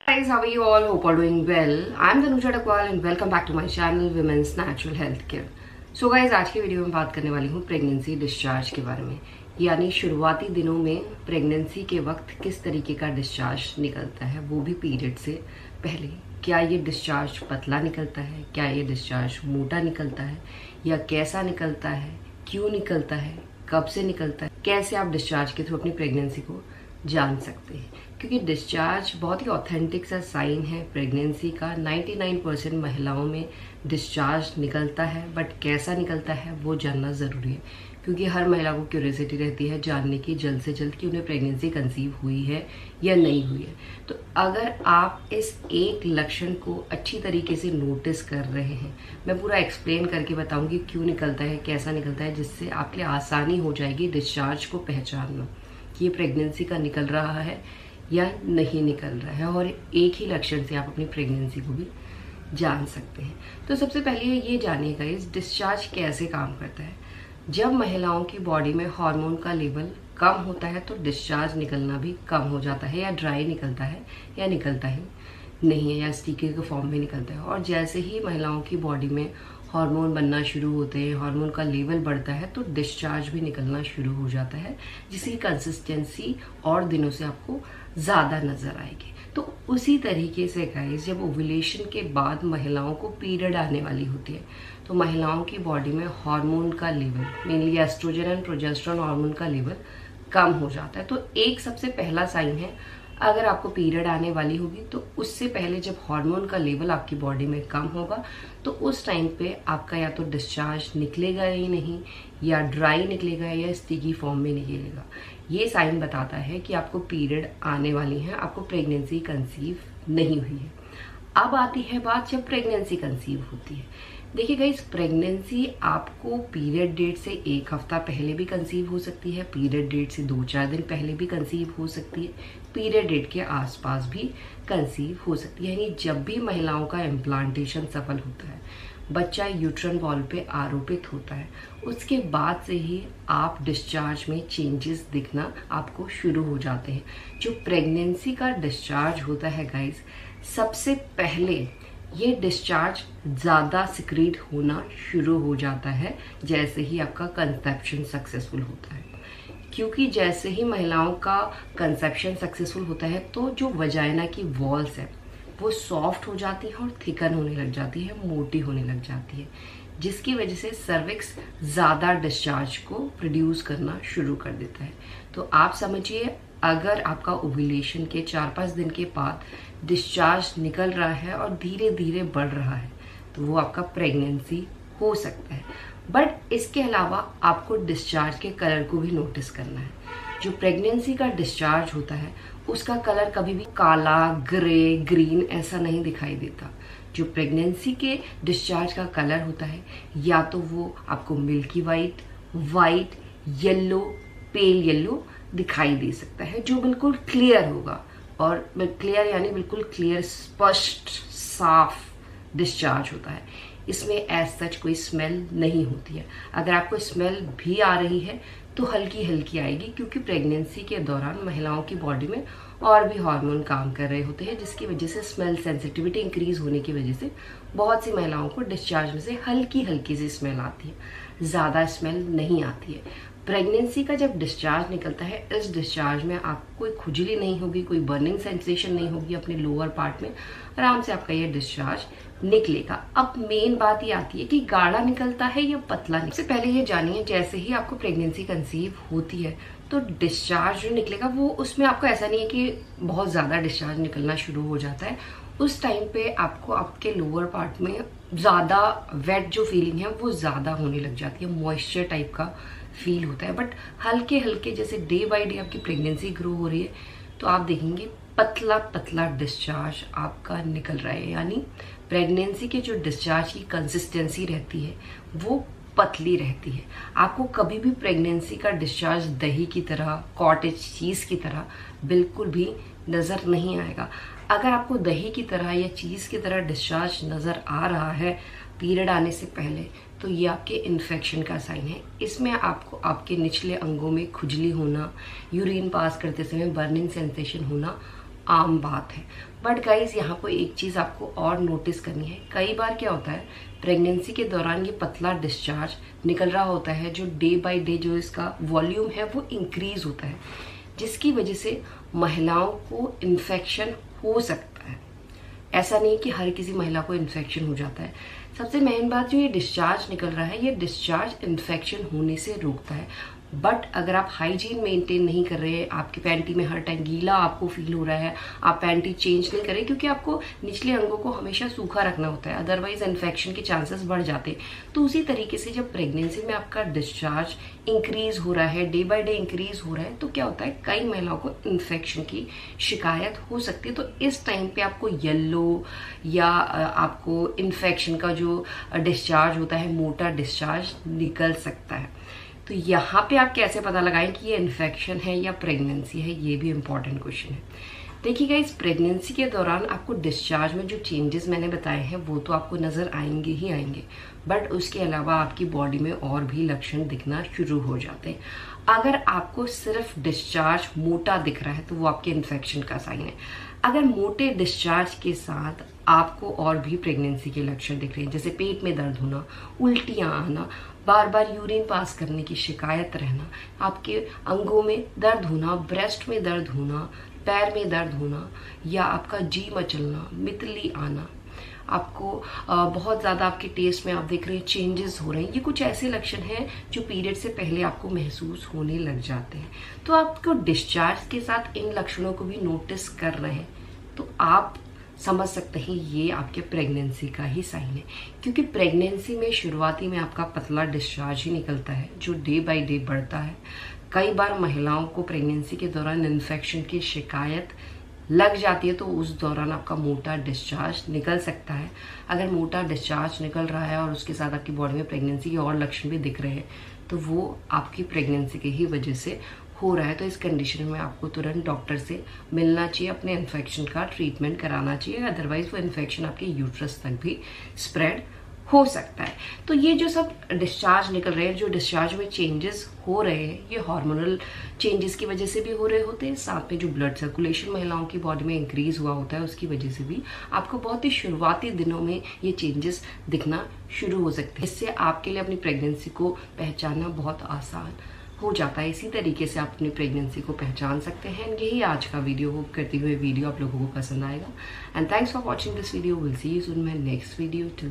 Guys, how are you all? Hope all doing well. I'm Tanuja Dakwal and welcome back to my channel Women's Natural Health Care. So guys, आज की video में बात करने वाली हूँ pregnancy discharge के बारे में, यानी शुरुआती दिनों में प्रेगनेंसी के वक्त किस तरीके का डिस्चार्ज निकलता है, वो भी पीरियड से पहले। क्या ये डिस्चार्ज पतला निकलता है, क्या ये डिस्चार्ज मोटा निकलता है, या कैसा निकलता है, क्यों निकलता है, कब से निकलता है, कैसे आप डिस्चार्ज के थ्रू अपनी प्रेगनेंसी को जान सकते हैं। क्योंकि डिस्चार्ज बहुत ही ऑथेंटिक सा साइन है प्रेगनेंसी का। 99% महिलाओं में डिस्चार्ज निकलता है, बट कैसा निकलता है वो जानना ज़रूरी है, क्योंकि हर महिला को क्यूरियोसिटी रहती है जानने की जल्द से जल्द कि उन्हें प्रेगनेंसी कंसीव हुई है या नहीं हुई है। तो अगर आप इस एक लक्षण को अच्छी तरीके से नोटिस कर रहे हैं, मैं पूरा एक्सप्लेन करके बताऊंगी क्यों निकलता है, कैसा निकलता है, जिससे आपके लिए आसानी हो जाएगी डिस्चार्ज को पहचानना कि ये प्रेगनेंसी का निकल रहा है या नहीं निकल रहा है, और एक ही लक्षण से आप अपनी प्रेगनेंसी को भी जान सकते हैं। तो सबसे पहले ये जानिएगा इस डिस्चार्ज कैसे काम करता है। जब महिलाओं की बॉडी में हार्मोन का लेवल कम होता है तो डिस्चार्ज निकलना भी कम हो जाता है, या ड्राई निकलता है या निकलता ही नहीं है, या स्टिकी के फॉर्म में निकलता है। और जैसे ही महिलाओं की बॉडी में हार्मोन बनना शुरू होते हैं, हार्मोन का लेवल बढ़ता है, तो डिस्चार्ज भी निकलना शुरू हो जाता है, जिसकी कंसिस्टेंसी और दिनों से आपको ज़्यादा नज़र आएगी। तो उसी तरीके से गाइस, जब ओव्यूलेशन के बाद महिलाओं को पीरियड आने वाली होती है, तो महिलाओं की बॉडी में हार्मोन का level, mainly oestrogen and progesterone hormone का लेवल कम हो जाता है। तो एक सबसे पहला साइन है, अगर आपको पीरियड आने वाली होगी तो उससे पहले जब हार्मोन का लेवल आपकी बॉडी में कम होगा, तो उस टाइम पे आपका या तो डिस्चार्ज निकलेगा ही नहीं, या ड्राई निकलेगा, या स्टिकी फॉर्म में निकलेगा। ये साइन बताता है कि आपको पीरियड आने वाली है, आपको प्रेगनेंसी कंसीव नहीं हुई है। अब आती है बात जब प्रेगनेंसी कंसीव होती है। देखिए गाइस, प्रेगनेंसी आपको पीरियड डेट से एक हफ्ता पहले भी कंसीव हो सकती है, पीरियड डेट से 2-4 दिन पहले भी कंसीव हो सकती है, पीरियड डेट के आसपास भी कंसीव हो सकती है। यानी जब भी महिलाओं का इम्प्लांटेशन सफल होता है, बच्चा यूट्रन वॉल पे आरोपित होता है, उसके बाद से ही आप डिस्चार्ज में चेंजेस दिखना आपको शुरू हो जाते हैं। जो प्रेगनेंसी का डिस्चार्ज होता है गाइस, सबसे पहले ये डिस्चार्ज ज़्यादा सिक्रीट होना शुरू हो जाता है जैसे ही आपका कंसेप्शन सक्सेसफुल होता है। क्योंकि जैसे ही महिलाओं का कंसेप्शन सक्सेसफुल होता है, तो जो वजाइना की वॉल्स है वो सॉफ्ट हो जाती है और थिकन होने लग जाती है, मोटी होने लग जाती है, जिसकी वजह से सर्विक्स ज़्यादा डिस्चार्ज को प्रोड्यूस करना शुरू कर देता है। तो आप समझिए, अगर आपका ओव्यूलेशन के 4-5 दिन के बाद डिस्चार्ज निकल रहा है और धीरे धीरे बढ़ रहा है, तो वो आपका प्रेगनेंसी हो सकता है। बट इसके अलावा आपको डिस्चार्ज के कलर को भी नोटिस करना है। जो प्रेगनेंसी का डिस्चार्ज होता है उसका कलर कभी भी काला, ग्रे, ग्रीन ऐसा नहीं दिखाई देता। जो प्रेगनेंसी के डिस्चार्ज का कलर होता है, या तो वो आपको milky white, white, yellow, pale yellow दिखाई दे सकता है, जो बिल्कुल क्लियर होगा। और क्लियर यानी बिल्कुल क्लियर, स्पष्ट, साफ डिस्चार्ज होता है। इसमें एज सच कोई स्मेल नहीं होती है। अगर आपको स्मेल भी आ रही है तो हल्की हल्की आएगी, क्योंकि प्रेगनेंसी के दौरान महिलाओं की बॉडी में और भी हार्मोन काम कर रहे होते हैं, जिसकी वजह से स्मेल सेंसिटिविटी इंक्रीज होने की वजह से बहुत सी महिलाओं को डिस्चार्ज में से हल्की हल्की सी स्मेल आती है, ज़्यादा स्मेल नहीं आती है। प्रेगनेंसी का जब डिस्चार्ज निकलता है, इस डिस्चार्ज में आपको कोई खुजली नहीं होगी, कोई बर्निंग सेंसेशन नहीं होगी अपने लोअर पार्ट में, आराम से आपका ये डिस्चार्ज निकलेगा। अब मेन बात ये आती है कि गाढ़ा निकलता है या पतला। सबसे पहले ये जानिए, जैसे ही आपको प्रेगनेंसी कंसीव होती है तो डिस्चार्ज जो निकलेगा वो, उसमें आपको ऐसा नहीं है कि बहुत ज़्यादा डिस्चार्ज निकलना शुरू हो जाता है। उस टाइम पे आपको आपके लोअर पार्ट में ज़्यादा वेट जो फीलिंग है वो ज़्यादा होने लग जाती है, मॉइस्चर टाइप का फील होता है। बट हल्के हल्के जैसे डे बाय डे आपकी प्रेगनेंसी ग्रो हो रही है, तो आप देखेंगे पतला पतला डिस्चार्ज आपका निकल रहा है। यानी प्रेगनेंसी के जो डिस्चार्ज की कंसिस्टेंसी रहती है वो पतली रहती है। आपको कभी भी प्रेगनेंसी का डिस्चार्ज दही की तरह, कॉटेज चीज़ की तरह बिल्कुल भी नज़र नहीं आएगा। अगर आपको दही की तरह या चीज़ की तरह डिस्चार्ज नज़र आ रहा है पीरियड आने से पहले, तो ये आपके इन्फेक्शन का साइन है। इसमें आपको आपके निचले अंगों में खुजली होना, यूरिन पास करते समय बर्निंग सेंसेशन होना आम बात है। बट गाइज यहाँ पर एक चीज़ आपको और नोटिस करनी है, कई बार क्या होता है प्रेगनेंसी के दौरान ये पतला डिस्चार्ज निकल रहा होता है, जो डे बाय डे जो इसका वॉल्यूम है वो इंक्रीज होता है, जिसकी वजह से महिलाओं को इन्फेक्शन हो सकता है। ऐसा नहीं कि हर किसी महिला को इन्फेक्शन हो जाता है। सबसे मेन बात, जो ये डिस्चार्ज निकल रहा है, ये डिस्चार्ज इन्फेक्शन होने से रोकता है। बट अगर आप हाइजीन मेंटेन नहीं कर रहे हैं, आपकी पैंटी में हर टाइम गीला आपको फील हो रहा है, आप पैंटी चेंज नहीं कर रहे, क्योंकि आपको निचले अंगों को हमेशा सूखा रखना होता है, अदरवाइज इन्फेक्शन के चांसेस बढ़ जाते हैं। तो उसी तरीके से जब प्रेगनेंसी में आपका डिस्चार्ज इंक्रीज हो रहा है, डे बाय डे इंक्रीज हो रहा है, तो क्या होता है कई महिलाओं को इन्फेक्शन की शिकायत हो सकती है। तो इस टाइम पे आपको येलो या आपको इन्फेक्शन का जो डिस्चार्ज होता है, मोटा डिस्चार्ज निकल सकता है। तो यहाँ पे आप कैसे पता लगाएं कि ये इन्फेक्शन है या प्रेगनेंसी है, ये भी इम्पॉर्टेंट क्वेश्चन है। देखिएगा, इस प्रेगनेंसी के दौरान आपको डिस्चार्ज में जो चेंजेस मैंने बताए हैं वो तो आपको नजर आएंगे ही आएंगे, बट उसके अलावा आपकी बॉडी में और भी लक्षण दिखना शुरू हो जाते हैं। अगर आपको सिर्फ डिस्चार्ज मोटा दिख रहा है तो वो आपके इन्फेक्शन का साइन है। अगर मोटे डिस्चार्ज के साथ आपको और भी प्रेगनेंसी के लक्षण दिख रहे हैं, जैसे पेट में दर्द होना, उल्टियां आना, बार बार यूरिन पास करने की शिकायत रहना, आपके अंगों में दर्द होना, ब्रेस्ट में दर्द होना, पैर में दर्द होना, या आपका जी मचलना, मितली आना, आपको बहुत ज़्यादा आपके टेस्ट में आप देख रहे हैं चेंजेस हो रहे हैं, ये कुछ ऐसे लक्षण हैं जो पीरियड से पहले आपको महसूस होने लग जाते हैं। तो आपको डिस्चार्ज के साथ इन लक्षणों को भी नोटिस कर रहे हैं तो आप समझ सकते हैं ये आपके प्रेगनेंसी का ही साइन है, क्योंकि प्रेगनेंसी में शुरुआती में आपका पतला डिस्चार्ज ही निकलता है जो डे बाय डे बढ़ता है। कई बार महिलाओं को प्रेगनेंसी के दौरान इन्फेक्शन की शिकायत लग जाती है, तो उस दौरान आपका मोटा डिस्चार्ज निकल सकता है। अगर मोटा डिस्चार्ज निकल रहा है और उसके साथ आपकी बॉडी में प्रेगनेंसी के और लक्षण भी दिख रहे हैं तो वो आपकी प्रेगनेंसी की ही वजह से हो रहा है। तो इस कंडीशन में आपको तुरंत डॉक्टर से मिलना चाहिए, अपने इन्फेक्शन का ट्रीटमेंट कराना चाहिए, अदरवाइज वो इन्फेक्शन आपके यूट्रस तक भी स्प्रेड हो सकता है। तो ये जो सब डिस्चार्ज निकल रहे हैं, जो डिस्चार्ज में चेंजेस हो रहे हैं, ये हार्मोनल चेंजेस की वजह से भी हो रहे होते हैं, साथ में जो ब्लड सर्कुलेशन महिलाओं की बॉडी में इंक्रीज हुआ होता है उसकी वजह से भी आपको बहुत ही शुरुआती दिनों में ये चेंजेस दिखना शुरू हो सकते हैं। इससे आपके लिए अपनी प्रेगनेंसी को पहचानना बहुत आसान हो जाता है। इसी तरीके से आप अपनी प्रेगनेंसी को पहचान सकते हैं। यही आज का वीडियो, होप करती हुए वीडियो आप लोगों को पसंद आएगा। And thanks for watching this video. Will see you soon my next video. Till